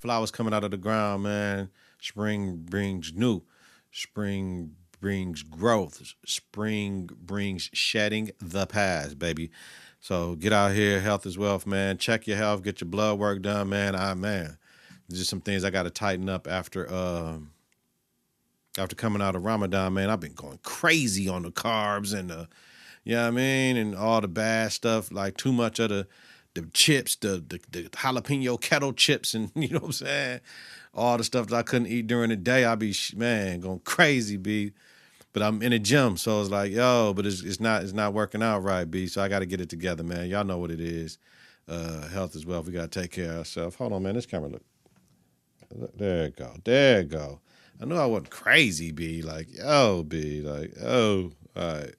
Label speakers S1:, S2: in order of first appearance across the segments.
S1: Flowers coming out of the ground, man. Spring brings new. Spring brings growth. Spring brings shedding the past, baby. So get out here. Health is wealth, man. Check your health. Get your blood work done, man. Man. There's just some things I got to tighten up after coming out of Ramadan, man. I've been going crazy on the carbs and you know what I mean? And all the bad stuff, like too much of the chips, the jalapeno kettle chips, and you know what I'm saying? All the stuff that I couldn't eat during the day, I be, man, going crazy, B. But I'm in the gym, so it's like, yo, but it's not working out right, B. So I got to get it together, man. Y'all know what it is. Health is wealth. We got to take care of ourselves. Hold on, man. This camera, look. There it go. There it go. I knew I wasn't crazy, B. Like, yo, B. Like, oh, all right.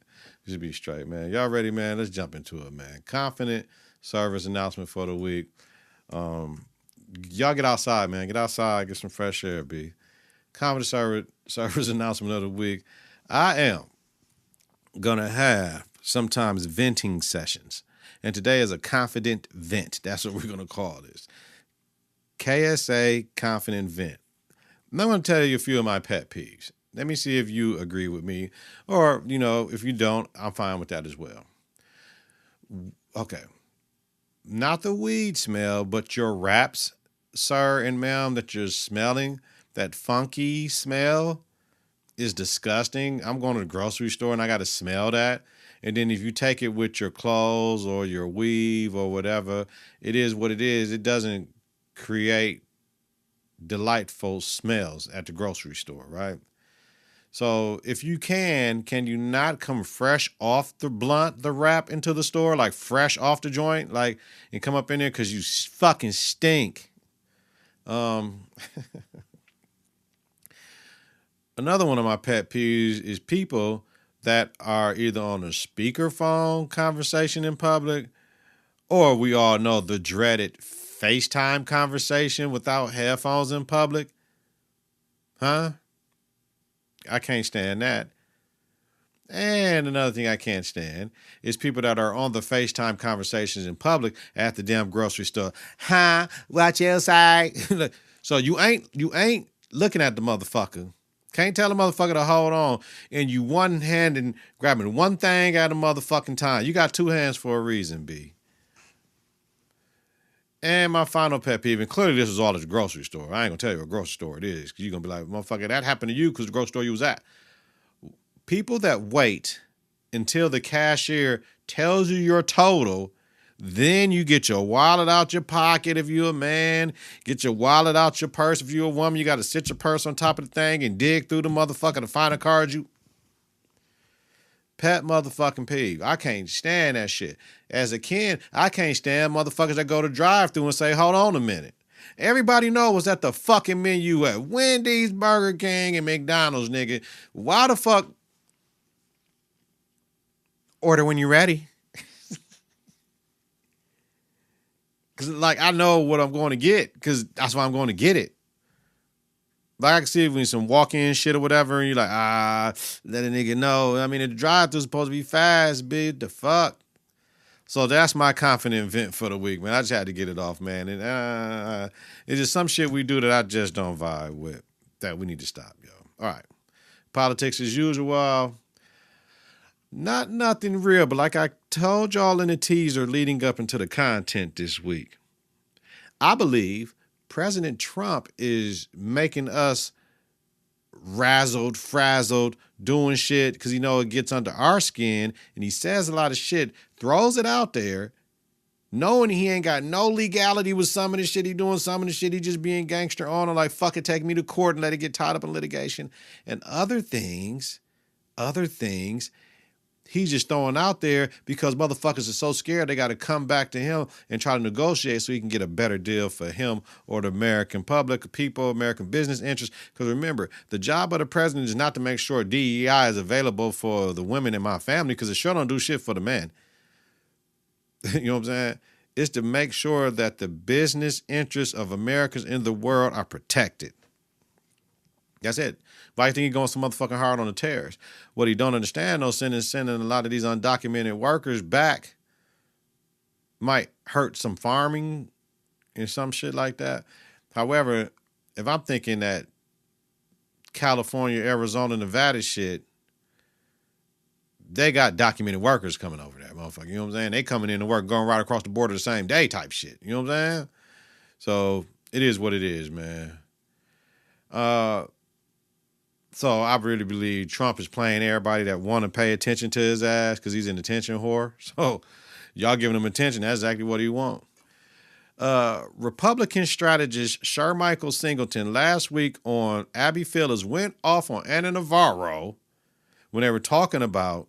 S1: Just be straight, man. Y'all ready, man? Let's jump into it, man. Konfident Service Announcement for the week. Y'all get outside, man. Get outside, get some fresh air, B. Konfident Service Announcement of the week. I am going to have sometimes venting sessions. And today is a confident vent. That's what we're going to call this. KSA Confident Vent. I'm going to tell you a few of my pet peeves. Let me see if you agree with me. Or, you know, if you don't, I'm fine with that as well. Okay. Not the weed smell, but your wraps, sir and ma'am, that you're smelling, that funky smell is disgusting. I'm going to the grocery store and I got to smell that. And then if you take it with your clothes or your weave or whatever, it is what it is. It doesn't create delightful smells at the grocery store, right? So if you can you not come fresh off the blunt, the wrap into the store, like fresh off the joint, like, and come up in there because you fucking stink. Another one of my pet peeves is people that are either on a speakerphone conversation in public, or we all know the dreaded FaceTime conversation without headphones in public. Huh? I can't stand that. And another thing I can't stand is people that are on the FaceTime conversations in public at the damn grocery store. Huh? Watch your side. So you ain't looking at the motherfucker. Can't tell the motherfucker to hold on. And you one hand and grabbing one thing at a motherfucking time. You got two hands for a reason, B. And my final pet peeve, and clearly this was all at the grocery store. I ain't going to tell you what grocery store it is, because you're going to be like, motherfucker, that happened to you because the grocery store you was at. People that wait until the cashier tells you your total, then you get your wallet out your pocket if you're a man, get your wallet out your purse if you're a woman. You got to sit your purse on top of the thing and dig through the motherfucker to find a card you... Pet motherfucking peeve. I can't stand that shit. As a kid, I can't stand motherfuckers that go to drive-thru and say, hold on a minute. Everybody knows what's at the fucking menu at Wendy's, Burger King, and McDonald's, nigga. Why the fuck? Order when you're ready. Because, like, I know what I'm going to get because that's why I'm going to get it. Like, I can see when some walk-in shit or whatever, and you're like, let a nigga know. I mean, the drive-thru's supposed to be fast, bitch. The fuck? So that's my confident vent for the week, man. I just had to get it off, man. And it's just some shit we do that I just don't vibe with that we need to stop, yo. All right. Politics as usual. Not nothing real, but like I told y'all in the teaser leading up into the content this week, I believe President Trump is making us razzled, frazzled, doing shit because, you know, it gets under our skin and he says a lot of shit, throws it out there, knowing he ain't got no legality with some of the shit he doing, some of the shit he just being gangster on, or like, fuck it, take me to court and let it get tied up in litigation. And other things, he's just throwing out there because motherfuckers are so scared they got to come back to him and try to negotiate so he can get a better deal for him or the American public, people, American business interests. Because remember, the job of the president is not to make sure DEI is available for the women in my family, because it sure don't do shit for the men. You know what I'm saying? It's to make sure that the business interests of Americans in the world are protected. That's it. Why do you think he's going so motherfucking hard on the terrorists? What he don't understand, though, sending a lot of these undocumented workers back might hurt some farming and some shit like that. However, if I'm thinking that California, Arizona, Nevada shit, they got documented workers coming over there, motherfucker. You know what I'm saying? They coming in to work, going right across the border the same day type shit. You know what I'm saying? So it is what it is, man. So I really believe Trump is playing everybody that want to pay attention to his ass because he's an attention whore. So y'all giving him attention. That's exactly what he want. Republican strategist Shermichael Singleton last week on Abby Phillips went off on Ana Navarro when they were talking about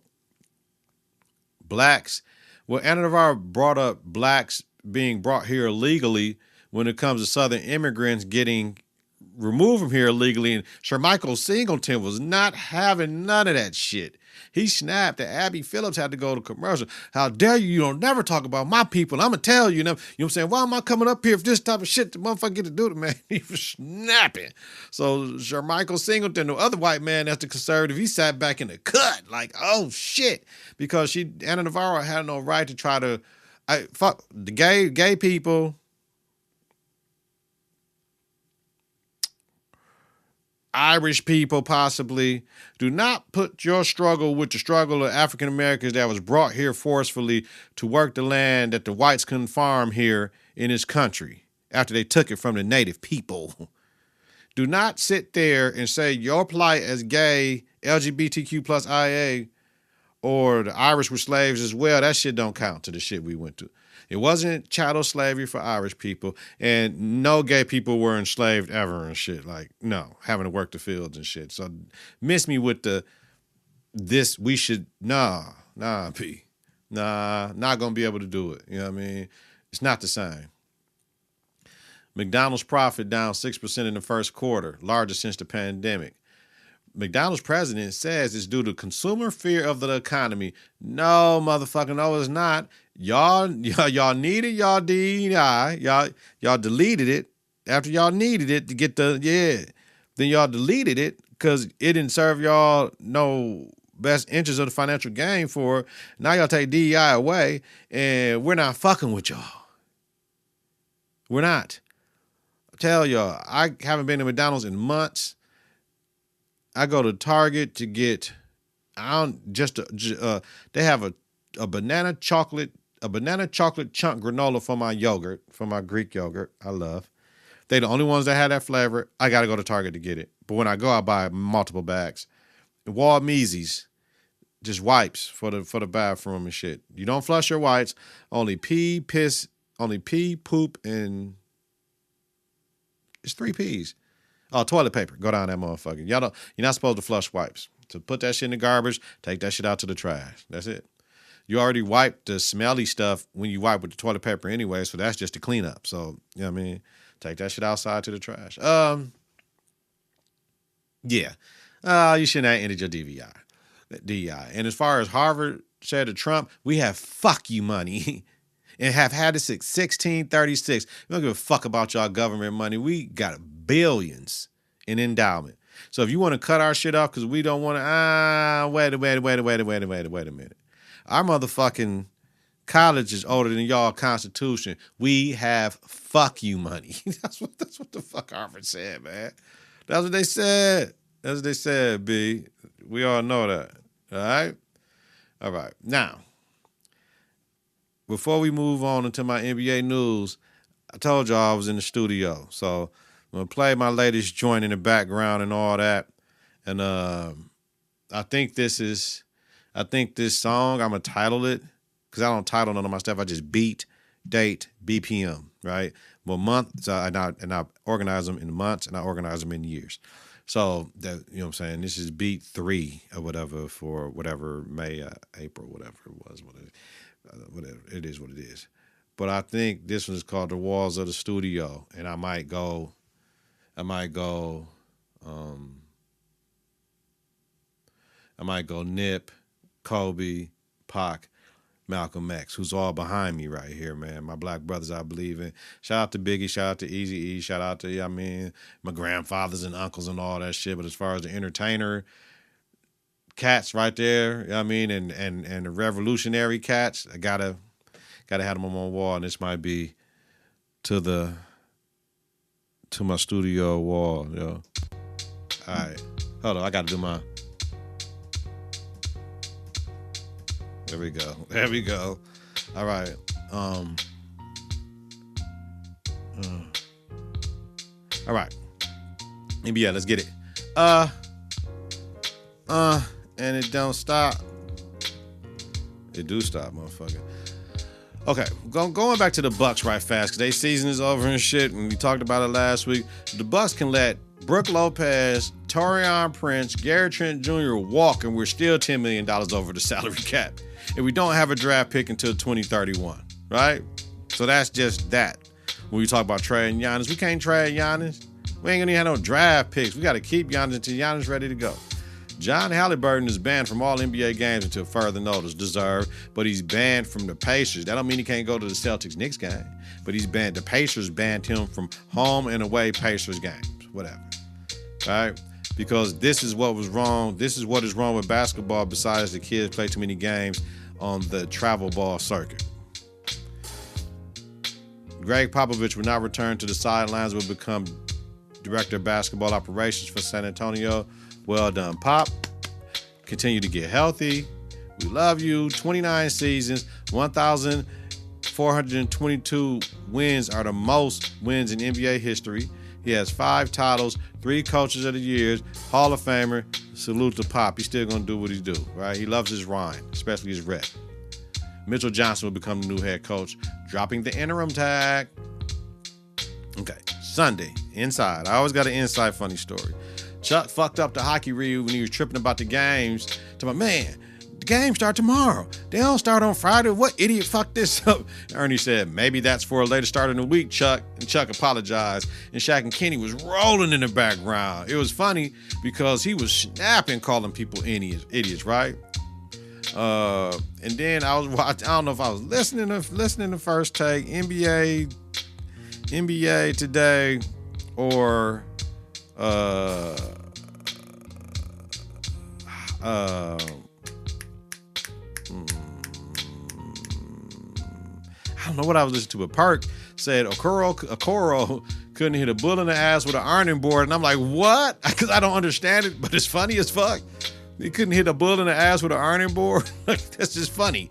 S1: blacks. Well, Ana Navarro brought up blacks being brought here illegally when it comes to Southern immigrants getting removed from here illegally. And Shermichael Singleton was not having none of that shit. He snapped that Abby Phillips had to go to commercial. How dare you? You don't never talk about my people. I'm going to tell you. You know what I'm saying? Why am I coming up here for this type of shit the motherfucker get to do to man? He was snapping. So Shermichael Singleton, the other white man that's the conservative, he sat back in the cut like, oh shit. Because Ana Navarro had no right to try to, fuck the gay people, Irish people possibly. Do not put your struggle with the struggle of African Americans that was brought here forcefully to work the land that the whites couldn't farm here in this country after they took it from the native people. Do not sit there and say your plight as gay, LGBTQ plus IA, or the Irish were slaves as well. That shit don't count to the shit we went to. It wasn't chattel slavery for Irish people, and no gay people were enslaved ever and shit. Like, no, having to work the fields and shit. So miss me with we should, nah, P. Nah, not going to be able to do it. You know what I mean? It's not the same. McDonald's profit down 6% in the first quarter, largest since the pandemic. McDonald's president says it's due to consumer fear of the economy. No, motherfucker, no, it's not. Y'all needed y'all DEI. Y'all deleted it after y'all needed it to get Then y'all deleted it because it didn't serve y'all no best interest of the financial gain for it. Now y'all take DEI away and we're not fucking with y'all. We're not. I tell y'all, I haven't been to McDonald's in months. I go to Target to get, they have a banana chocolate chunk granola for my yogurt, for my Greek yogurt I love. They the only ones that have that flavor. I got to go to Target to get it. But when I go, I buy multiple bags. Walmeezy's, just wipes for the bathroom and shit. You don't flush your whites. Only pee, poop, and it's 3 P's. Oh, toilet paper. Go down that motherfucker. You're not supposed to flush wipes. So put that shit in the garbage, take that shit out to the trash. That's it. You already wiped the smelly stuff when you wipe with the toilet paper anyway, so that's just a cleanup. So, you know what I mean? Take that shit outside to the trash. Yeah. You shouldn't have ended your DEI. And as far as Harvard said to Trump, we have fuck you money. And have had it since 1636. We don't give a fuck about y'all government money. We got billions in endowment. So if you want to cut our shit off because we don't want to, wait a minute. Our motherfucking college is older than y'all Constitution. We have fuck you money. That's what the fuck Harvard said, man. That's what they said, B. We all know that. All right. Now, before we move on into my NBA news, I told y'all I was in the studio. So I'm going to play my latest joint in the background and all that. And I think this song, I'm going to title it, because I don't title none of my stuff. I just beat, date, BPM, right? Well, month, and I organize them in months and I organize them in years. So, that, you know what I'm saying? This is beat 3 or whatever for whatever May, April, whatever it was. Whatever it is what it is. But I think this one is called The Walls of the Studio. And I might go Nip, Kobe, Pac. Malcolm X, who's all behind me right here, man. My black brothers I believe in. Shout out to Biggie, shout out to Eazy-E, shout out to, my grandfathers and uncles and all that shit. But as far as the entertainer cats right there, and the revolutionary cats, I gotta have them on my wall, and this might be to my studio wall, yo. All right, hold on, I gotta do my. There we go. All right. All right. Yeah, let's get it. And it don't stop. It do stop, motherfucker. Okay, going back to the Bucks right fast, because their season is over and shit, and we talked about it last week. The Bucks can let Brook Lopez, Taurean Prince, Gary Trent Jr. walk, and we're still $10 million over the salary cap. And we don't have a draft pick until 2031, right? So that's just that. When we talk about trading Giannis, we can't trade Giannis. We ain't gonna even have no draft picks. We got to keep Giannis until Giannis ready to go. John Halliburton is banned from all NBA games until further notice. Deserved, but he's banned from the Pacers. That don't mean he can't go to the Celtics-Knicks game, but he's banned. The Pacers banned him from home and away Pacers games, whatever. Right? Because this is what was wrong. This is what is wrong with basketball besides the kids play too many games on the travel ball circuit. Greg Popovich will not return to the sidelines, will become director of basketball operations for San Antonio. Well done, Pop. Continue to get healthy. We love you. 29 seasons, 1,422 wins are the most wins in NBA history. He has 5 titles, 3 coaches of the year, Hall of Famer. Salute to Pop. He's still going to do what he do, right? He loves his rhyme, especially his rep. Mitchell Johnson will become the new head coach, dropping the interim tag. Okay, Sunday, inside. I always got an inside funny story. Chuck fucked up the hockey reel when he was tripping about the games. To my man, the games start tomorrow. They don't start on Friday. What idiot fucked this up? Ernie said, maybe that's for a later start in the week, Chuck. And Chuck apologized. And Shaq and Kenny was rolling in the background. It was funny because he was snapping, calling people idiots, right? And then I don't know if I was listening to First Take, NBA Today, or I don't know what I was listening to, but Park said Okoro couldn't hit a bull in the ass with an ironing board, and I'm like, what? Because I don't understand it, but it's funny as fuck. He couldn't hit a bull in the ass with an ironing board. That's just funny.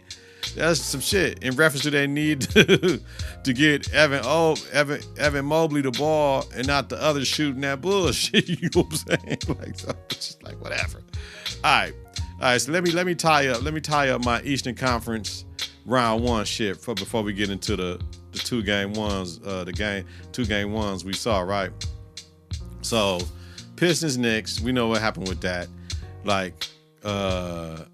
S1: That's some shit in reference to their need to get Evan Mobley the ball and not the others shooting that bullshit. You know what I'm saying? Like, so it's just like whatever. All right. So let me tie up my Eastern Conference round 1 shit before we get into the 2-game ones. The 2-game ones we saw, right? So Pistons Knicks. We know what happened with that. Like, we're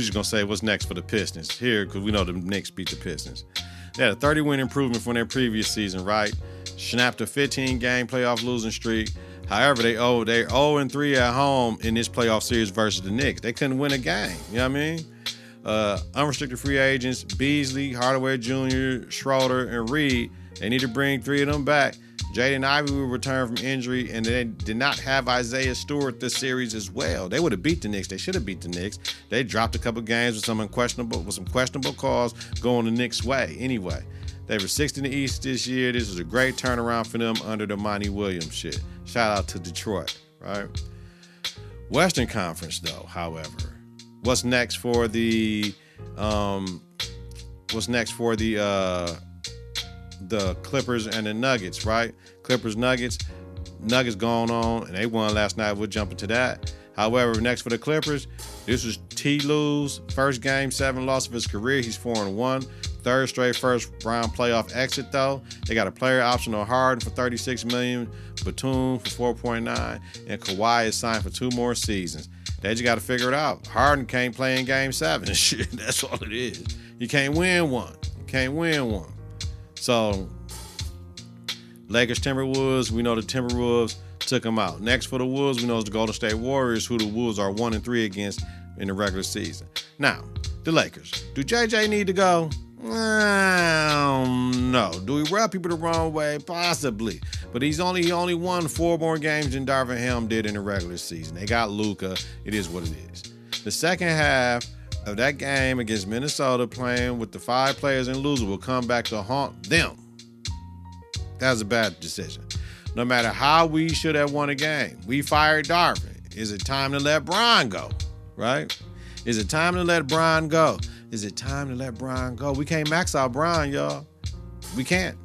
S1: just going to say what's next for the Pistons here because we know the Knicks beat the Pistons. They had a 30-win improvement from their previous season, right? Snapped a 15-game playoff losing streak. However, they're 0-3 at home in this playoff series versus the Knicks. They couldn't win a game. You know what I mean? Unrestricted free agents, Beasley, Hardaway Jr., Schroeder, and Reed. They need to bring 3 of them back. Jaden Ivey will return from injury, and they did not have Isaiah Stewart this series as well. They would have beat the Knicks. They should have beat the Knicks. They dropped a couple games with some questionable calls going the Knicks' way. Anyway, they were 6th in the East this year. This is a great turnaround for them under the Monty Williams shit. Shout out to Detroit, right? Western Conference, though, however, what's next for the Clippers and the Nuggets, right? Nuggets going on, and they won last night. We'll jump into that. However, next for the Clippers, this was T. Lue's first Game 7 loss of his career. He's 4-1. 3rd straight first-round playoff exit, though. They got a player option on Harden for $36 million, Batum for $4.9, and Kawhi is signed for 2 more seasons. They just got to figure it out. Harden can't play in Game 7 and shit. That's all it is. You can't win one. So, Lakers, Timberwolves, we know the Timberwolves took them out. Next for the Wolves, we know it's the Golden State Warriors, who the Wolves are 1-3 against in the regular season. Now, the Lakers. Do JJ need to go? No. Do we rub people the wrong way? Possibly. But he only won 4 more games than Darvin Ham did in the regular season. They got Luka. It is what it is. The second half of that game against Minnesota, playing with the 5 players and loser, will come back to haunt them. That was a bad decision. No matter how we should have won a game, we fired Darvin. Is it time to let Bron go? Right? Is it time to let Bron go? Is it time to let Bron go? We can't max out Bron, y'all. We can't.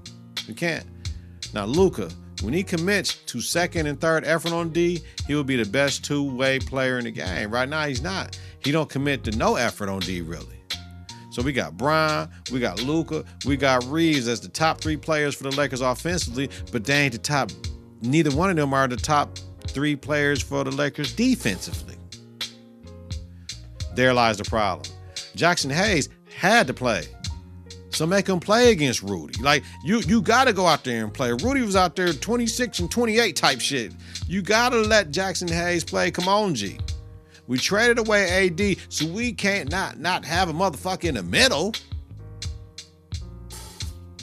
S1: Now, Luka, when he commits to second and third effort on D, he will be the best 2-way player in the game. Right now, he's not. He don't commit to no effort on D, really. So we got Bron, we got Luka, we got Reeves as the top 3 players for the Lakers offensively, but they ain't the top. Neither one of them are the top 3 players for the Lakers defensively. There lies the problem. Jackson Hayes had to play. So make him play against Rudy. Like, you got to go out there and play. Rudy was out there 26 and 28 type shit. You got to let Jackson Hayes play. Come on, G. We traded away AD, so we can't not have a motherfucker in the middle.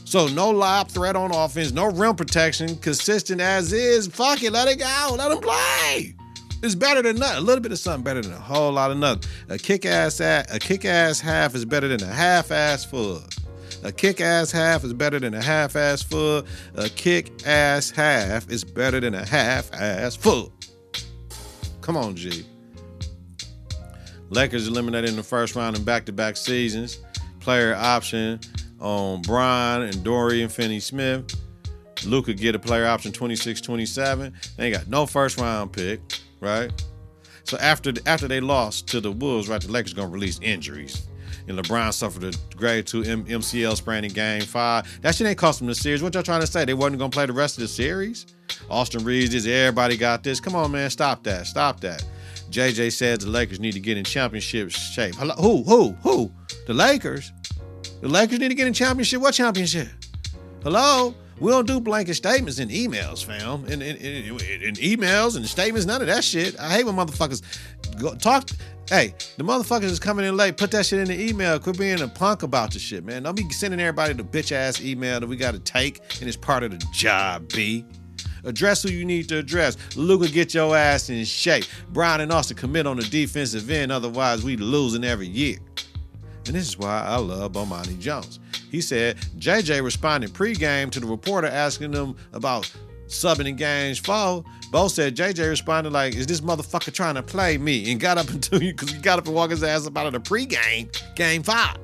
S1: So no lob threat on offense, no rim protection, consistent as is. Fuck it, let it go. Let him play. It's better than nothing. A little bit of something better than a whole lot of nothing. A kick-ass half is better than a half-ass full. A kick-ass half is better than a half-ass full. A kick-ass half is better than a half-ass full. Come on, G. Lakers eliminated in the first round in back-to-back seasons. Player option on Bron and Dorian Finney-Smith. Luka get a player option 26-27. They ain't got no first-round pick, right? So after they lost to the Wolves, right, the Lakers going to release injuries. And LeBron suffered a grade 2 MCL sprain in Game 5. That shit ain't cost them the series. What y'all trying to say? They wasn't going to play the rest of the series? Austin Reeves this. Everybody got this. Come on, man. Stop that. JJ says the Lakers need to get in championship shape. Hello? Who? The Lakers? The Lakers need to get in championship? What championship? Hello? We don't do blanket statements in emails, fam. In emails and statements, none of that shit. I hate when motherfuckers talk. Hey, the motherfuckers is coming in late. Put that shit in the email. Quit being a punk about the shit, man. Don't be sending everybody the bitch-ass email that we got to take, and it's part of the job, B. Address who you need to address. Luka, get your ass in shape. Brown and Austin commit on the defensive end. Otherwise, we losing every year. And this is why I love Bomani Jones. He said JJ responded pregame to the reporter asking them about subbing in games 4. Bo said JJ responded like, is this motherfucker trying to play me? And got up and walked his ass up out of the pregame, game 5.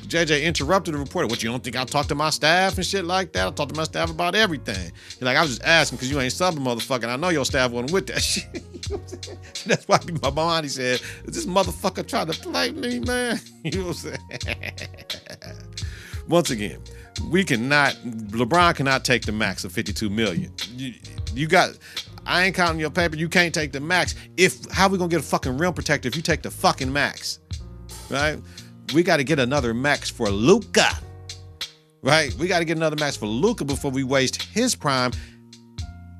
S1: JJ interrupted the reporter. What, you don't think I talked to my staff and shit like that? I talked to my staff about everything. He's like, I was just asking because you ain't subbing, motherfucker. And I know your staff wasn't with that shit. You know what I'm saying? That's why my mom said, is this motherfucker trying to play me, man? You know what I'm saying? Once again, LeBron cannot take the max of $52 million. I ain't counting your paper. You can't take the max. How we gonna get a fucking rim protector if you take the fucking max? Right? We got to get another max for Luka, right? We got to get another max for Luka before we waste his prime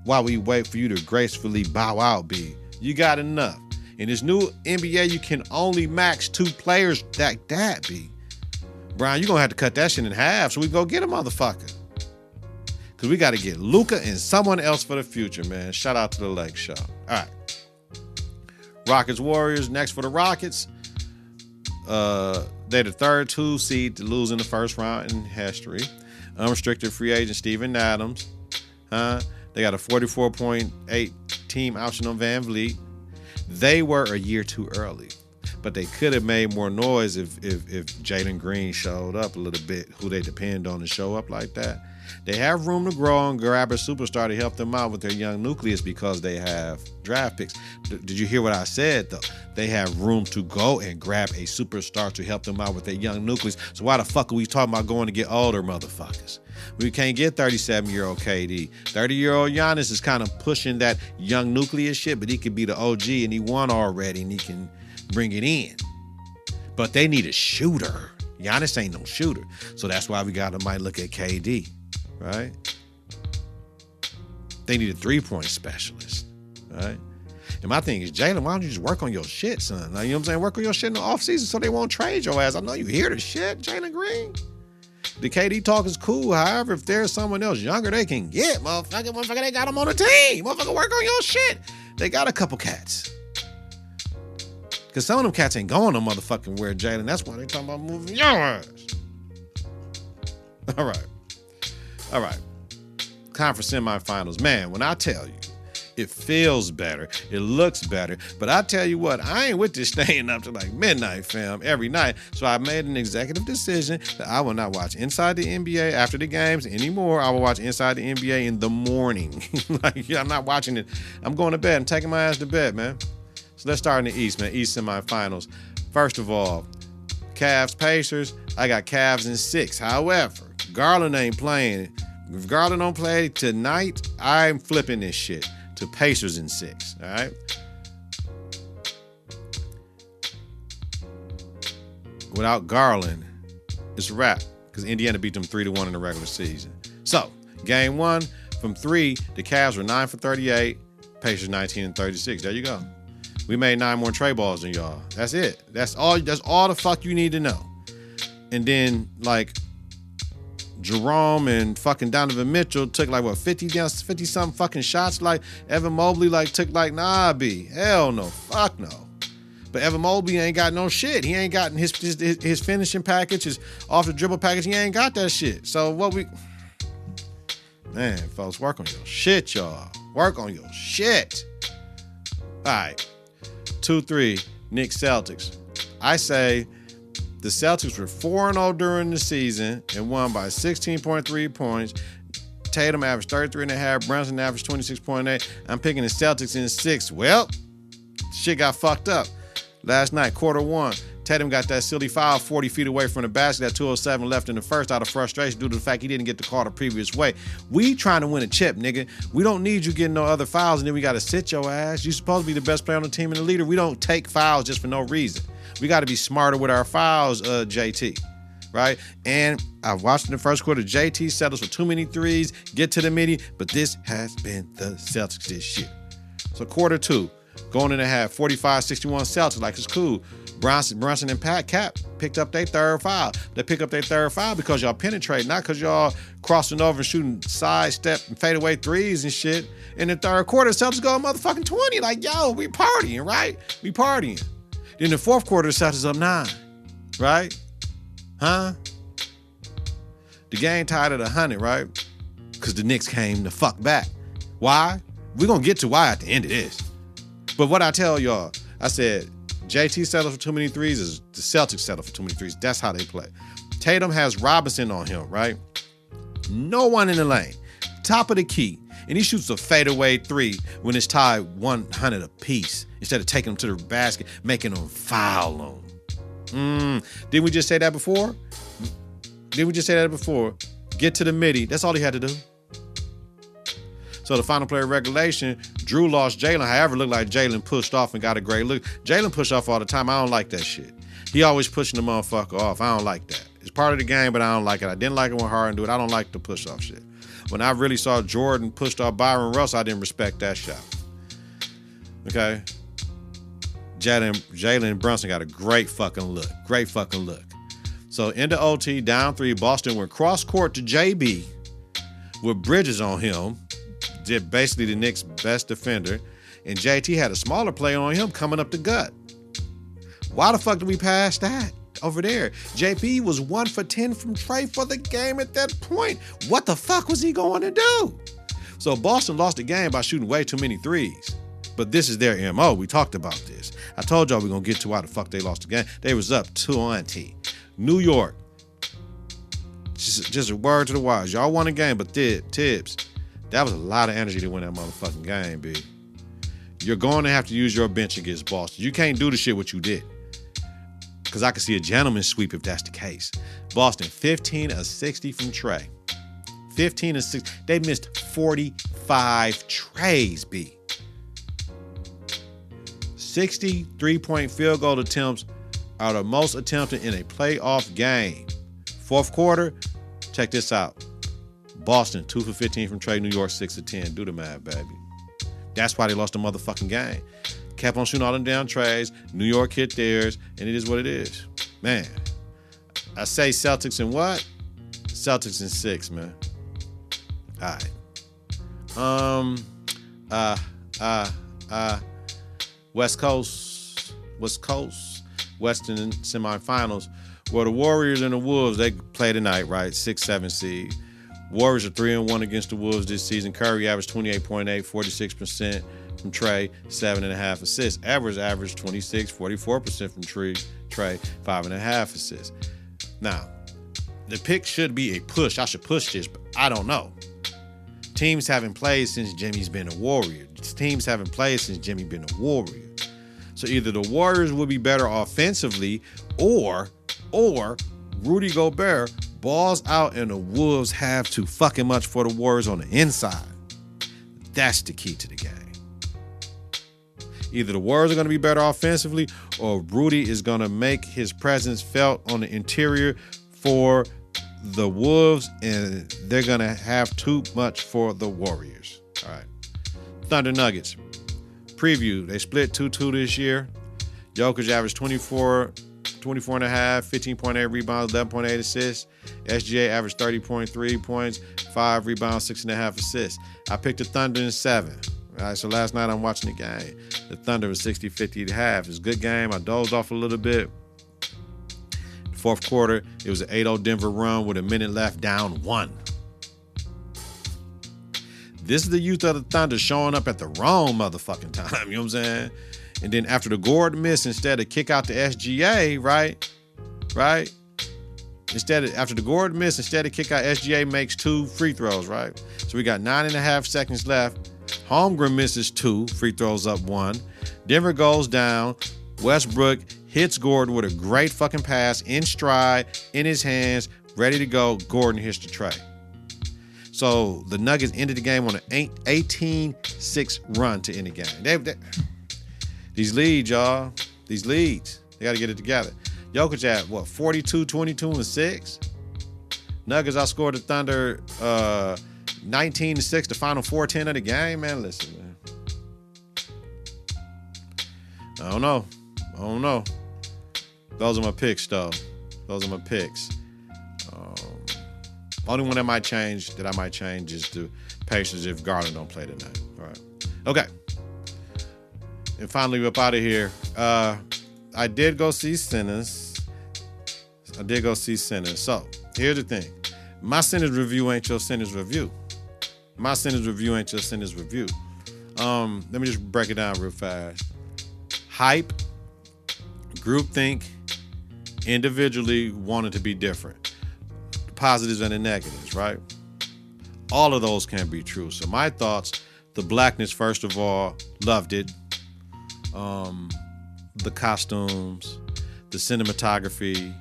S1: while we wait for you to gracefully bow out, B. You got enough. In this new NBA, you can only max 2 players like that, B. Brian, you're going to have to cut that shit in half so we can go get a motherfucker. Because we got to get Luka and someone else for the future, man. Shout out to the Lake Show. All right. Rockets Warriors, next for the Rockets. They're the third 2 seed to lose in the first round in history. Unrestricted free agent Steven Adams. They got a 44.8 team option on Van Vliet. They were a year too early, but they could have made more noise if Jalen Green showed up a little bit, who they depend on to show up like that. They have room to grow and grab a superstar to help them out with their young nucleus because they have draft picks. Did you hear what I said, though? They have room to go and grab a superstar to help them out with their young nucleus. So why the fuck are we talking about going to get older motherfuckers? We can't get 37-year-old KD. 30-year-old Giannis is kind of pushing that young nucleus shit, but he could be the OG and he won already and he can bring it in. But they need a shooter. Giannis ain't no shooter. So that's why might look at KD. Right? They need a 3-point specialist, right? And my thing is, Jalen, why don't you just work on your shit, son? Like, you know what I'm saying? Work on your shit in the offseason so they won't trade your ass. I know you hear the shit, Jalen Green. The KD talk is cool. However, if there's someone else younger they can get, motherfucker, they got them on the team. Motherfucker, work on your shit. They got a couple cats. Because some of them cats ain't going to motherfucking where, Jalen. That's why they talking about moving your ass. All right. Conference semifinals. Man, when I tell you, it feels better. It looks better. But I tell you what, I ain't with this staying up to like midnight, fam, every night. So I made an executive decision that I will not watch Inside the NBA after the games anymore. I will watch Inside the NBA in the morning. I'm not watching it. I'm going to bed. I'm taking my ass to bed, man. So let's start in the East, man. East semifinals. First of all, Cavs, Pacers. I got Cavs in 6. However, Garland ain't playing. If Garland don't play tonight, I'm flipping this shit to Pacers in 6, all right? Without Garland, it's a wrap because Indiana beat them 3-1 in the regular season. So, game 1, from 3, the Cavs were 9 for 38, Pacers 19 and 36. There you go. We made 9 more tray balls than y'all. That's it. That's all the fuck you need to know. And then, like, Jerome and fucking Donovan Mitchell took like, 50-something fucking shots. Like, Evan Mobley, took nah, B. Hell no. Fuck no. But Evan Mobley ain't got no shit. He ain't gotten his finishing package, his off-the-dribble package. He ain't got that shit. So man, folks, work on your shit, y'all. Work on your shit. All right. 2-3, Knicks Celtics. I say the Celtics were 4-0 during the season and won by 16.3 points. Tatum averaged 33.5. Brunson averaged 26.8. I'm picking the Celtics in 6. Well, shit got fucked up. Last night, quarter 1, Tatum got that silly foul 40 feet away from the basket at 2:07 left in the first out of frustration due to the fact he didn't get the call the previous way. We trying to win a chip, nigga. We don't need you getting no other fouls and then we got to sit your ass. You supposed to be the best player on the team and the leader. We don't take fouls just for no reason. We got to be smarter with our fouls, JT, right? And I watched in the first quarter, JT settles for too many threes, get to the midi, but this has been the Celtics this year. So quarter 2, going in a half, 45-61 Celtics, like it's cool. Brunson and Pat Cap picked up their third foul. They pick up their third foul because y'all penetrate, not because y'all crossing over and shooting sidestep and fadeaway threes and shit. In the third quarter, Celtics go motherfucking 20. Like, yo, we partying, right? We partying. In the fourth quarter, the Celtics up 9, right? Huh? The game tied at 100, right? Because the Knicks came the fuck back. Why? We're going to get to why at the end of this. But what I tell y'all, I said, JT settled for too many threes is the Celtics settle for too many threes. That's how they play. Tatum has Robinson on him, right? No one in the lane. Top of the key. And he shoots a fadeaway 3 when it's tied 100 apiece instead of taking them to the basket, making them foul on them. Didn't we just say that before? Get to the midi. That's all he had to do. So the final play of regulation, Drew lost Jalen. However, it looked like Jalen pushed off and got a great look. Jalen pushed off all the time. I don't like that shit. He always pushing the motherfucker off. I don't like that. It's part of the game, but I don't like it. I didn't like it when Harden do it. I don't like the push off shit. When I really saw Jordan pushed off Byron Russell, I didn't respect that shot. Okay? Jalen and Brunson got a great fucking look. So into OT, down 3, Boston went cross court to JB with Bridges on him. Did basically the Knicks' best defender. And JT had a smaller play on him coming up the gut. Why the fuck did we pass that over there? JP was 1 for 10 from Trey for the game at that point. What the fuck was he going to do? So Boston lost the game by shooting way too many threes. But this is their MO. We talked about this. I told y'all we're going to get to why the fuck they lost the game. They was up 2-0. New York. Just a word to the wise. Y'all won a game, but Tibbs, that was a lot of energy to win that motherfucking game, B. You're going to have to use your bench against Boston. You can't do the shit what you did. Because I can see a gentleman's sweep if that's the case. Boston, 15 of 60 from Trey. 15 of 60. They missed 45 trays, B. 60 3-point field goal attempts are the most attempted in a playoff game. Fourth quarter, check this out. Boston, 2 for 15 from Trey. New York, 6 of 10. Do the math, baby. That's why they lost the motherfucking game. Kept on shooting all them damn trays. New York hit theirs, and it is what it is. Man, I say Celtics in what? Celtics in 6, man. All right. West Coast, Western semifinals. Well, the Warriors and the Wolves, they play tonight, right? 6-7 seed. Warriors are 3-1 against the Wolves this season. Curry averaged 28.8, 46% from Trey, 7.5 assists. Average 26, 44% from Trey, 5.5 assists. Now, the pick should be a push. I should push this, but I don't know. Teams haven't played since Jimmy's been a Warrior. Teams haven't played since Jimmy been a Warrior. So either the Warriors will be better offensively, or Rudy Gobert balls out and the Wolves have too fucking much for the Warriors on the inside. That's the key to the game. Either the Warriors are going to be better offensively, or Rudy is going to make his presence felt on the interior for the Wolves, and they're going to have too much for the Warriors. All right. Thunder Nuggets. Preview. They split 2-2 this year. Jokic averaged 24.5, 15.8 rebounds, 11.8 assists. SGA averaged 30.3 points, 5 rebounds, 6.5 assists. I picked the Thunder in 7. All right, so last night I'm watching the game. The Thunder was 60-50 at half. It was a good game. I dozed off a little bit. Fourth quarter, it was an 8-0 Denver run with a minute left, down 1. This is the youth of the Thunder showing up at the wrong motherfucking time, you know what I'm saying? And then after the Gordon miss, instead of kick out the SGA, right? After the Gordon miss, instead of kick out, SGA makes 2 free throws, right? So we got 9.5 seconds left. Holmgren misses 2, free throws up 1. Denver goes down. Westbrook hits Gordon with a great fucking pass in stride, in his hands, ready to go. Gordon hits the tray. So the Nuggets ended the game on an 18-6 run to end the game. These leads, y'all. These leads. They got to get it together. Jokic at, 42, 22, and 6? Nuggets outscored the Thunder 19-6, the final 4-10 of the game. Man, listen, man. I don't know. Those are my picks, though. Those are my picks. Only one that I might change is the Pacers if Garland don't play tonight. All right. Okay. And finally, we're up out of here. I did go see Sinners. So, here's the thing. My Sinners review ain't your Sinners review. Let me just break it down real fast. Hype, groupthink, individually wanted to be different. The positives and the negatives, right? All of those can be true. So my thoughts, the blackness, first of all, loved it. The costumes, the cinematography,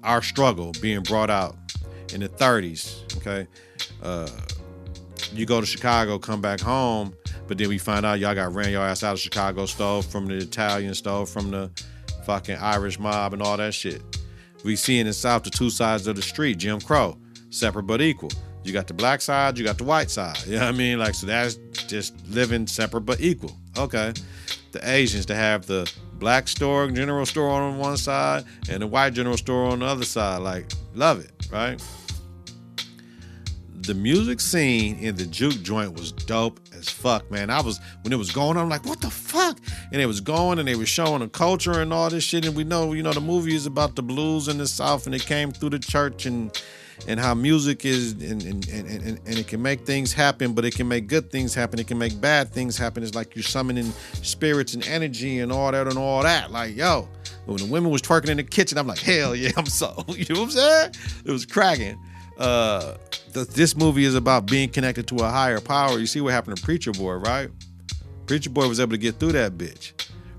S1: our struggle being brought out in the 30s, okay? You go to Chicago, come back home, but then we find out y'all got ran your ass out of Chicago, stole from the Italian, stole from the fucking Irish mob and all that shit. We see in the South the two sides of the street, Jim Crow, separate but equal. You got the black side, you got the white side. You know what I mean? Like, so that's just living separate but equal. Okay. The Asians to have the black store, general store on one side and the white general store on the other side. Like, love it, right? The music scene in the juke joint was dope as fuck, man. When it was going on, I'm like, what the fuck? And it was going and they were showing the culture and all this shit. And we know, the movie is about the blues in the South and it came through the church and how music is and it can make things happen, but it can make good things happen. It can make bad things happen. It's like you're summoning spirits and energy and all that. Like, yo, when the women was twerking in the kitchen, I'm like, hell yeah, I'm so, you know what I'm saying? It was cracking. This movie is about being connected to a higher power. You see what happened to Preacher Boy, right? Preacher Boy was able to get through that bitch.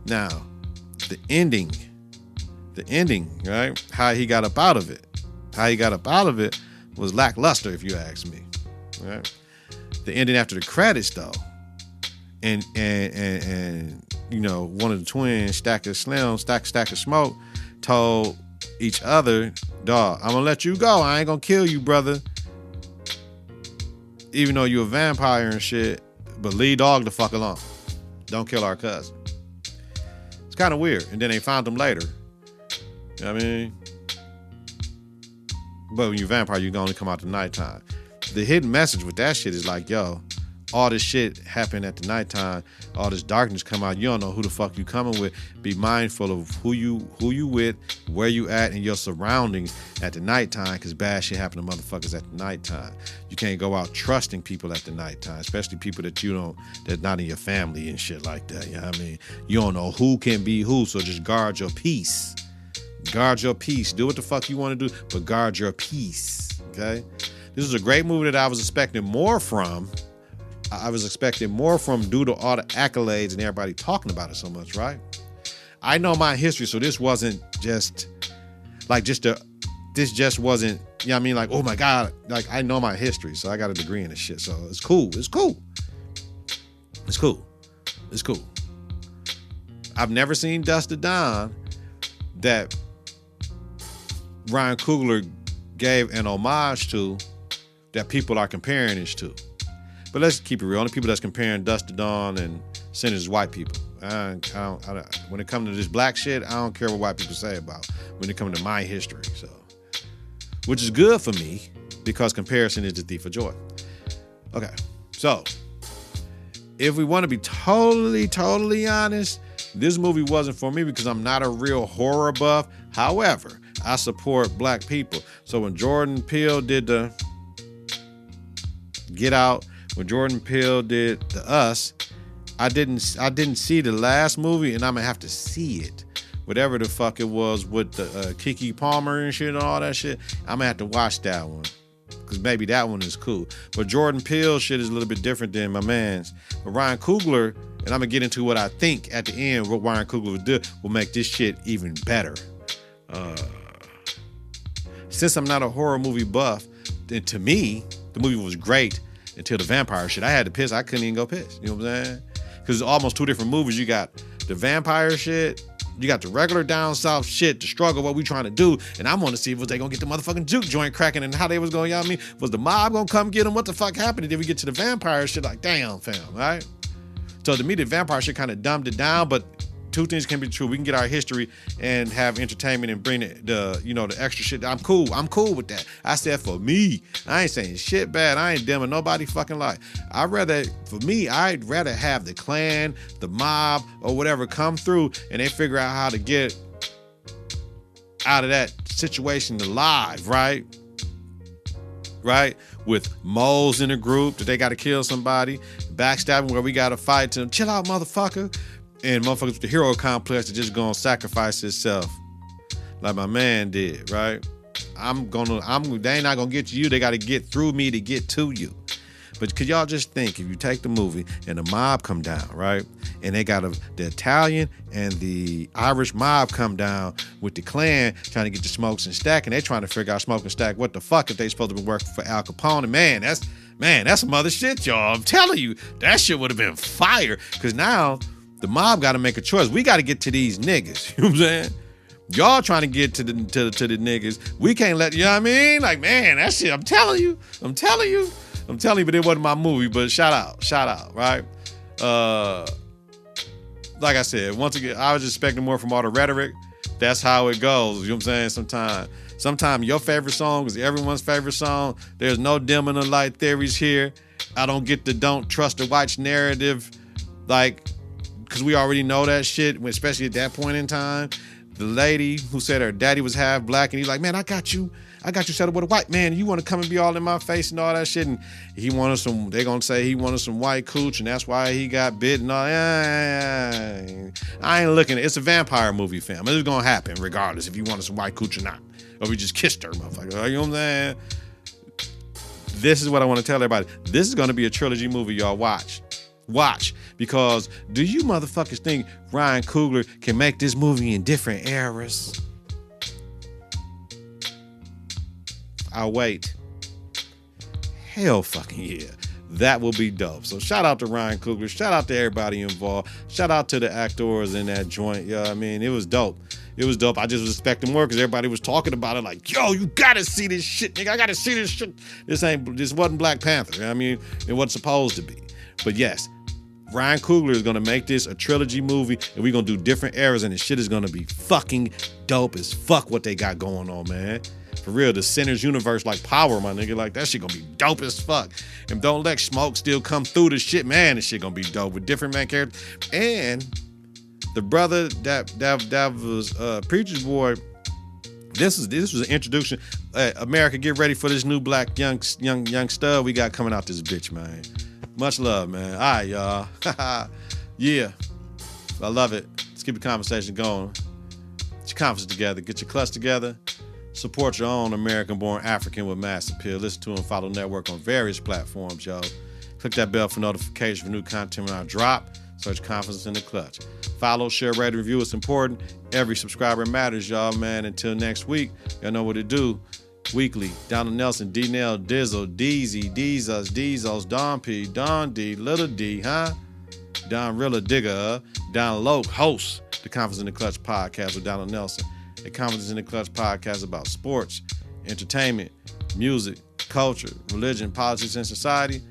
S1: Now, the ending, right? How he got up out of it was lackluster, if you ask me. Right? The ending after the credits, though, and one of the twins, Stack of Smoke, told each other, dog, I'm gonna let you go. I ain't gonna kill you, brother. Even though you a vampire and shit, But leave dog the fuck alone. Don't kill our cousin. It's kind of weird. And then they found him later. You know what I mean? But when you're a vampire, you can only come out at nighttime. The hidden message with that shit is like, yo, all this shit happened at the nighttime. All this darkness come out. You don't know who the fuck you coming with. Be mindful of who you with, where you at, and your surroundings at the nighttime, because bad shit happen to motherfuckers at the nighttime. You can't go out trusting people at the nighttime, especially people that you don't, that's not in your family and shit like that. You know what I mean? You don't know who can be who, so just guard your peace. Guard your peace. Do what the fuck you want to do, but guard your peace. Okay? This is a great movie that I was expecting more from. I was expecting more from due to all the accolades and everybody talking about it so much, right? I know my history, so this wasn't just like this just wasn't, you know what I mean? Like, oh my God, like I know my history, so I got a degree in this shit. So it's cool. It's cool. It's cool. It's cool. I've never seen Dust to Dawn that Ryan Coogler gave an homage to that people are comparing this to. But let's keep it real. Only people that's comparing Dust to Dawn and Sinners is white people. When it comes to this black shit, I don't care what white people say about when it comes to my history. So, which is good for me because comparison is the thief of joy. Okay, so if we want to be totally honest, this movie wasn't for me because I'm not a real horror buff. However, I support black people. So when Jordan Peele did the Get Out, when Jordan Peele did The Us, I didn't see the last movie, and I'm gonna have to see it. Whatever the fuck it was with the Kiki Palmer and shit and all that shit, I'm gonna have to watch that one. Because maybe that one is cool. But Jordan Peele shit is a little bit different than my man's. But Ryan Coogler, and I'm gonna get into what I think at the end, what Ryan Coogler will make this shit even better. Since I'm not a horror movie buff, then to me, the movie was great until the vampire shit. I had to piss. I couldn't even go piss. You know what I'm saying? Because it's almost two different movies. You got the vampire shit. You got the regular down south shit, the struggle, what we trying to do. And I want to see if they going to get the motherfucking juke joint cracking and how they was going, you know what I mean? Was the mob going to come get them? What the fuck happened? And then we get to the vampire shit like, damn, fam, right? So to me, the vampire shit kind of dumbed it down, but two things can be true. We can get our history and have entertainment and bring the extra shit. I'm cool with that. I said for me, I ain't saying shit bad. I ain't dimming nobody fucking life. I'd rather have the clan, the mob, or whatever come through and they figure out how to get out of that situation alive, right? Right? With moles in a group that they got to kill somebody, backstabbing where we got to fight to them. Chill out, motherfucker. And motherfuckers with the hero complex are just gonna sacrifice itself like my man did, right? They ain't not gonna get to you. They gotta get through me to get to you. But could y'all just think, if you take the movie and the mob come down, right? And they got the Italian and the Irish mob come down with the Klan trying to get the Smokes and Stack, and they trying to figure out Smoke and Stack what the fuck if they supposed to be working for Al Capone. Man, that's some other shit, y'all. I'm telling you, that shit would have been fire. Cause now the mob got to make a choice. We got to get to these niggas. You know what I'm saying? Y'all trying to get to the niggas. We can't let, you know what I mean? Like, man, that shit, I'm telling you, but it wasn't my movie, but shout out, right? Like I said, once again, I was expecting more from all the rhetoric. That's how it goes. You know what I'm saying? Sometimes your favorite song is everyone's favorite song. There's no dim and the light theories here. I don't get the don't trust the whites narrative, like, because we already know that shit, especially at that point in time. The lady who said her daddy was half black, and he's like, man, I got you set up with a white man. You want to come and be all in my face and all that shit. And they gonna say he wanted some white cooch, and that's why he got bit and all. I ain't looking. It's a vampire movie, fam. It's gonna happen regardless if you wanted some white cooch or not. Or we just kissed her, motherfucker. You know what I'm saying? This is what I want to tell everybody. This is gonna be a trilogy movie, y'all. Watch, because do you motherfuckers think Ryan Coogler can make this movie in different eras? I'll wait. Hell fucking yeah. That will be dope. So shout out to Ryan Coogler. Shout out to everybody involved. Shout out to the actors in that joint. You know what I mean? It was dope. I just was expecting more because everybody was talking about it like, yo, you gotta see this shit, nigga. I gotta see this shit. This wasn't Black Panther. You know what I mean? It wasn't supposed to be. But yes, Ryan Coogler is going to make this a trilogy movie, and we're going to do different eras, and the shit is going to be fucking dope as fuck what they got going on, man. For real, the Sinners universe like Power, my nigga. Like, that shit going to be dope as fuck. And don't let smoke still come through the shit, man. This shit going to be dope with different man characters. And the brother that was Preacher's Boy, this was an introduction. America, get ready for this new black young stud we got coming out this bitch, man. Much love, man. All right, y'all. Yeah. I love it. Let's keep the conversation going. Get your conference together. Get your clutch together. Support your own American-born African with mass appeal. Listen to and follow Network on various platforms, y'all. Click that bell for notifications for new content when I drop. Search Confidence in the Clutch. Follow, share, rate, and review. It's important. Every subscriber matters, y'all, man. Until next week, y'all know what to do. Weekly, Donald Nelson, D-Nell, Dizzle, Deezy, Deezus, Don P, Don D, Little D, Don Rilla Digger, Don Loke, host the Confidence in the Clutch podcast with Donald Nelson. The Confidence in the Clutch podcast about sports, entertainment, music, culture, religion, politics, and society.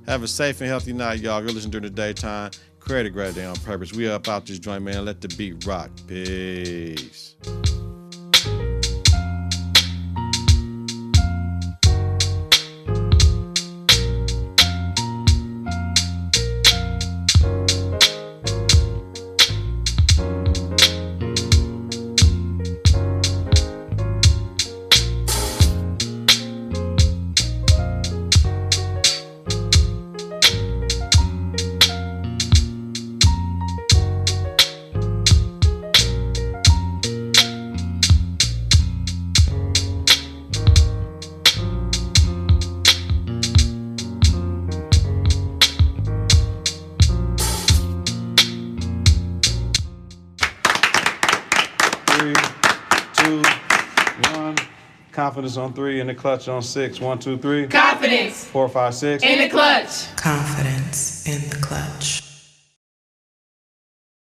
S1: Have a safe and healthy night, y'all. If you're listening during the daytime, create a great day on purpose. We up out this joint, man. Let the beat rock. Peace. Confidence on 3, in the clutch on 6. 1, 2, 3.
S2: Confidence.
S1: 4, 5, 6.
S2: In the clutch.
S3: Confidence in the clutch.